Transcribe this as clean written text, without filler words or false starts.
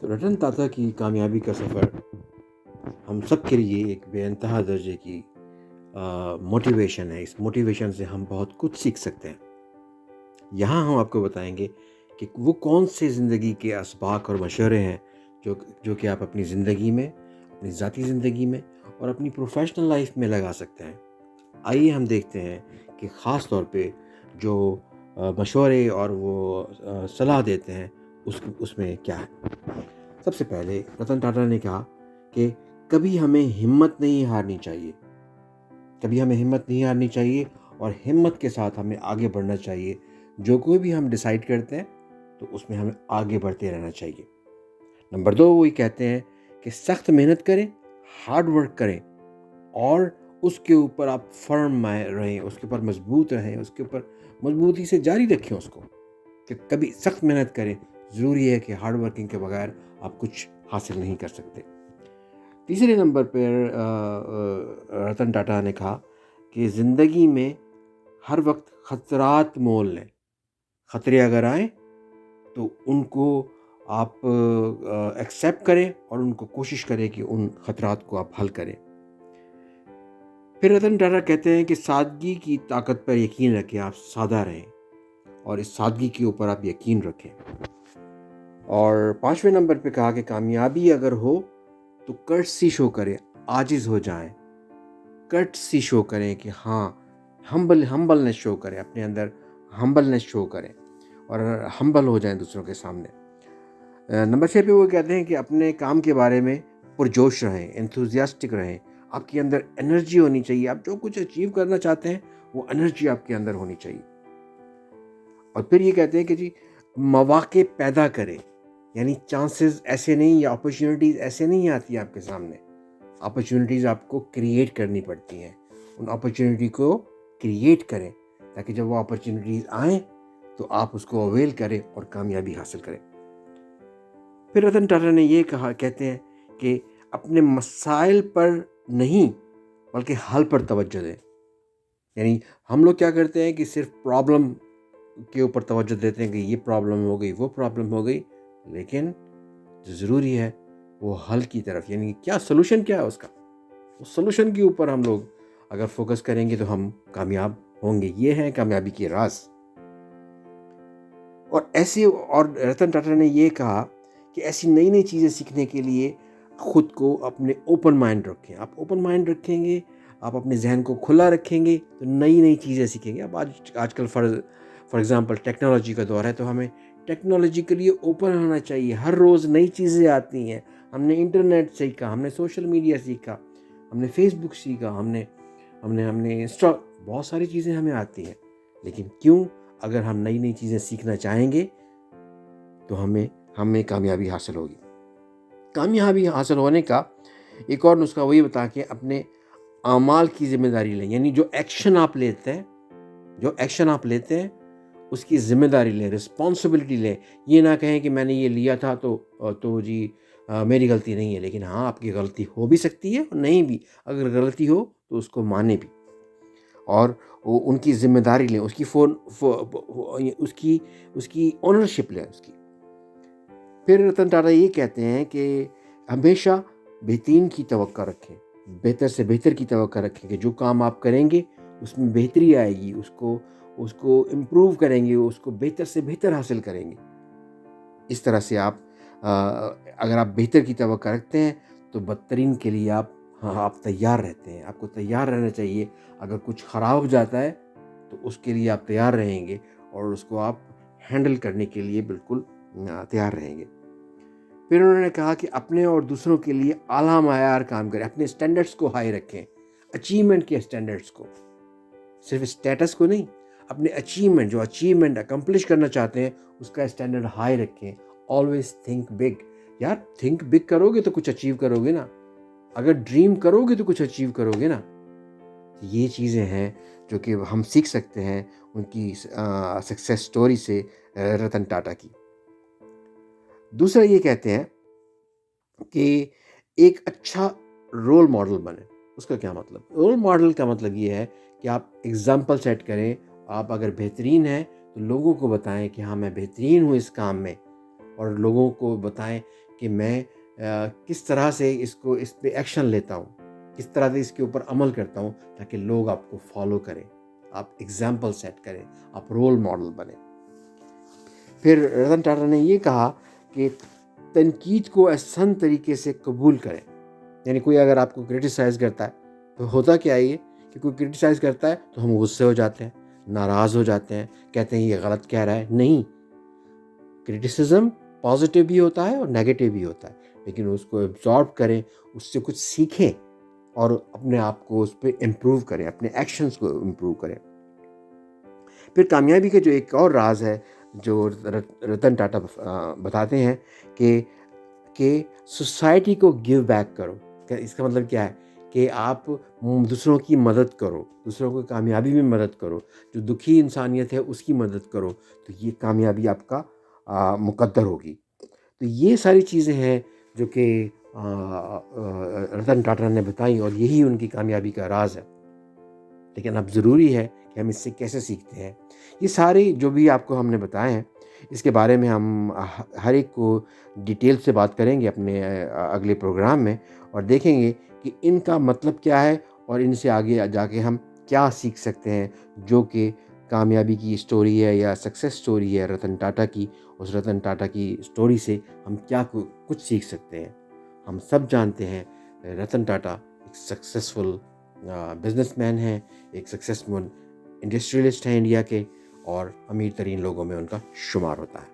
تو رتن ٹاٹا کی کامیابی کا سفر ہم سب کے لیے ایک بے انتہا درجے کی موٹیویشن ہے. اس موٹیویشن سے ہم بہت کچھ سیکھ سکتے ہیں. یہاں ہم آپ کو بتائیں گے کہ وہ کون سے زندگی کے اسباق اور مشورے ہیں جو کہ آپ اپنی زندگی میں، اپنی ذاتی زندگی میں اور اپنی پروفیشنل لائف میں لگا سکتے ہیں. آئیے ہم دیکھتے ہیں کہ خاص طور پہ جو مشورے اور وہ صلاح دیتے ہیں اس میں کیا ہے. سب سے پہلے رتن ٹاٹا نے کہا کہ کبھی ہمیں ہمت نہیں ہارنی چاہیے. کبھی ہمیں ہمت نہیں ہارنی چاہیے اور ہمت کے ساتھ ہمیں آگے بڑھنا چاہیے. جو کوئی بھی ہم ڈیسائیڈ کرتے ہیں تو اس میں ہمیں آگے بڑھتے رہنا چاہیے. نمبر 2 وہی کہتے ہیں کہ سخت محنت کریں، ہارڈ ورک کریں اور اس کے اوپر آپ فرم رہیں، اس کے اوپر مضبوط رہیں، اس کے اوپر مضبوطی سے جاری رکھیں اس کو کہ کبھی سخت محنت کریں. ضروری ہے کہ ہارڈ ورکنگ کے بغیر آپ کچھ حاصل نہیں کر سکتے. تیسرے نمبر پر رتن ٹاٹا نے کہا کہ زندگی میں ہر وقت خطرات مول لیں. خطرے اگر آئیں تو ان کو آپ ایکسیپٹ کریں اور ان کو کوشش کریں کہ ان خطرات کو آپ حل کریں. پھر رتن ٹاٹا کہتے ہیں کہ سادگی کی طاقت پر یقین رکھیں. آپ سادہ رہیں اور اس سادگی کے اوپر آپ یقین رکھیں. اور 5ویں نمبر پہ کہا کہ کامیابی اگر ہو تو کرٹسی شو کریں، عاجز ہو جائیں. کرٹسی شو کریں کہ ہاں ہمبلنس شو کریں، اپنے اندر ہمبلنس شو کریں اور ہمبل ہو جائیں دوسروں کے سامنے. نمبر 6 پہ وہ کہتے ہیں کہ اپنے کام کے بارے میں پرجوش رہیں، انتھوزیاسٹک رہیں. آپ کے اندر انرجی ہونی چاہیے. آپ جو کچھ اچیو کرنا چاہتے ہیں وہ انرجی آپ کے اندر ہونی چاہیے. اور پھر یہ کہتے ہیں کہ جی مواقع پیدا کریں، یعنی چانسز ایسے نہیں یا اپرچونیٹیز ایسے نہیں آتی آپ کے سامنے. اپرچونیٹیز آپ کو کریٹ کرنی پڑتی ہیں. ان اپرچونیٹی کو کریٹ کریں تاکہ جب وہ اپرچونیٹیز آئیں تو آپ اس کو اویل کریں اور کامیابی حاصل کریں. پھر رتن ٹاٹا نے یہ کہتے ہیں کہ اپنے مسائل پر نہیں بلکہ حل پر توجہ دیں. یعنی ہم لوگ کیا کرتے ہیں کہ صرف پرابلم کے اوپر توجہ دیتے ہیں کہ یہ پرابلم ہو گئی، وہ پرابلم ہو گئی، لیکن جو ضروری ہے وہ حل کی طرف، یعنی کیا سلوشن کیا ہے اس کا، اس سلوشن کے اوپر ہم لوگ اگر فوکس کریں گے تو ہم کامیاب ہوں گے. یہ ہے کامیابی کے راز. اور رتن ٹاٹا نے یہ کہا کہ ایسی نئی نئی چیزیں سیکھنے کے لیے خود کو اپنے اوپن مائنڈ رکھیں. آپ اوپن مائنڈ رکھیں گے، آپ اپنے ذہن کو کھلا رکھیں گے تو نئی نئی چیزیں سیکھیں گے. اب آج کل فار ایگزامپل ٹیکنالوجی کا دور ہے تو ہمیں ٹیکنالوجی کے لیے اوپن ہونا چاہیے. ہر روز نئی چیزیں آتی ہیں. ہم نے انٹرنیٹ سیکھا، ہم نے سوشل میڈیا سیکھا، ہم نے فیس بک سیکھا، ہم نے انسٹا، بہت ساری چیزیں ہمیں آتی ہیں. لیکن کیوں اگر ہم نئی نئی چیزیں سیکھنا چاہیں گے تو ہمیں کامیابی حاصل ہوگی. کامیابی حاصل ہونے کا ایک اور نسخہ وہی بتا کہ اپنے اعمال کی ذمہ داری لیں. یعنی جو ایکشن آپ لیتے ہیں اس کی ذمہ داری لیں، رسپانسبلٹی لیں. یہ نہ کہیں کہ میں نے یہ لیا تھا تو جی میری غلطی نہیں ہے. لیکن ہاں آپ کی غلطی ہو بھی سکتی ہے اور نہیں بھی. اگر غلطی ہو تو اس کو مانیں بھی اور ان کی ذمہ داری لیں، اس کی اونرشپ لیں اس کی. پھر رتن ٹاٹا یہ کہتے ہیں کہ ہمیشہ بہترین کی توقع رکھیں، بہتر سے بہتر کی توقع رکھیں کہ جو کام آپ کریں گے اس میں بہتری آئے گی، اس کو امپروو کریں گے، اس کو بہتر سے بہتر حاصل کریں گے. اس طرح سے اگر آپ بہتر کی توقع رکھتے ہیں تو بدترین کے لیے آپ تیار رہتے ہیں. آپ کو تیار رہنا چاہیے. اگر کچھ خراب ہو جاتا ہے تو اس کے لیے آپ تیار رہیں گے اور اس کو آپ ہینڈل کرنے کے لیے بالکل تیار رہیں گے. پھر انہوں نے کہا کہ اپنے اور دوسروں کے لیے اعلیٰ معیار کام کریں. اپنے اسٹینڈرڈس کو ہائی رکھیں، اچیومنٹ کے اسٹینڈرڈس کو، صرف اسٹیٹس کو نہیں. اپنے جو اچیومنٹ اکمپلش کرنا چاہتے ہیں اس کا اسٹینڈرڈ ہائی رکھیں. Always think big. یار تھنک بگ کرو گے تو کچھ اچیو کرو گے نا. اگر ڈریم کرو گے تو کچھ اچیو کرو گے نا. یہ چیزیں ہیں جو کہ ہم سیکھ سکتے ہیں ان کی سکسیس سٹوری سے، رتن ٹاٹا کی. دوسرا یہ کہتے ہیں کہ ایک اچھا رول ماڈل بنے. اس کا کیا مطلب؟ رول ماڈل کا مطلب یہ ہے کہ آپ ایگزامپل سیٹ کریں. آپ اگر بہترین ہیں تو لوگوں کو بتائیں کہ ہاں میں بہترین ہوں اس کام میں. اور لوگوں کو بتائیں کہ میں کس طرح سے اس پہ ایکشن لیتا ہوں، کس طرح سے اس کے اوپر عمل کرتا ہوں، تاکہ لوگ آپ کو فالو کریں، آپ ایگزامپل سیٹ کریں، آپ رول ماڈل بنیں۔ پھر رتن ٹاٹا نے یہ کہا کہ تنقید کو احسن طریقے سے قبول کریں۔ یعنی کوئی اگر آپ کو کرٹیسائز کرتا ہے تو ہوتا کیا ہے یہ کہ کوئی کرٹیسائز کرتا ہے تو ہم غصے ہو جاتے ہیں، ناراض ہو جاتے ہیں، کہتے ہیں یہ غلط کہہ رہا ہے۔ نہیں، کرٹیسزم پازیٹیو بھی ہوتا ہے اور نیگیٹو بھی ہوتا ہے، لیکن اس کو ایبزارب کریں، اس سے کچھ سیکھیں اور اپنے آپ کو اس پہ امپروو کریں، اپنے ایکشنز کو امپروو کریں۔ پھر کامیابی کا جو ایک اور راز ہے جو رتن ٹاٹا بتاتے ہیں کہ سوسائٹی کو گیو بیک کرو۔ اس کا مطلب کیا ہے کہ آپ دوسروں کی مدد کرو، دوسروں کو کامیابی میں مدد کرو، جو دکھی انسانیت ہے اس کی مدد کرو، تو یہ کامیابی آپ کا مقدر ہوگی۔ تو یہ ساری چیزیں ہیں جو کہ رتن ٹاٹا نے بتائیں، اور یہی ان کی کامیابی کا راز ہے۔ لیکن اب ضروری ہے کہ ہم اس سے کیسے سیکھتے ہیں۔ یہ سارے جو بھی آپ کو ہم نے بتائے ہیں، اس کے بارے میں ہم ہر ایک کو ڈیٹیل سے بات کریں گے اپنے اگلے پروگرام میں، اور دیکھیں گے کہ ان کا مطلب کیا ہے اور ان سے آگے جا کے ہم کیا سیکھ سکتے ہیں، جو کہ کامیابی کی اسٹوری ہے یا سکسیس اسٹوری ہے رتن ٹاٹا کی۔ اس رتن ٹاٹا کی اسٹوری سے ہم کیا کچھ سیکھ سکتے ہیں۔ ہم سب جانتے ہیں رتن ٹاٹا ایک سکسیسفل بزنس مین ہیں، ایک سکسیسفل انڈسٹریلسٹ ہیں انڈیا کے، اور امیر ترین لوگوں میں ان کا شمار ہوتا ہے۔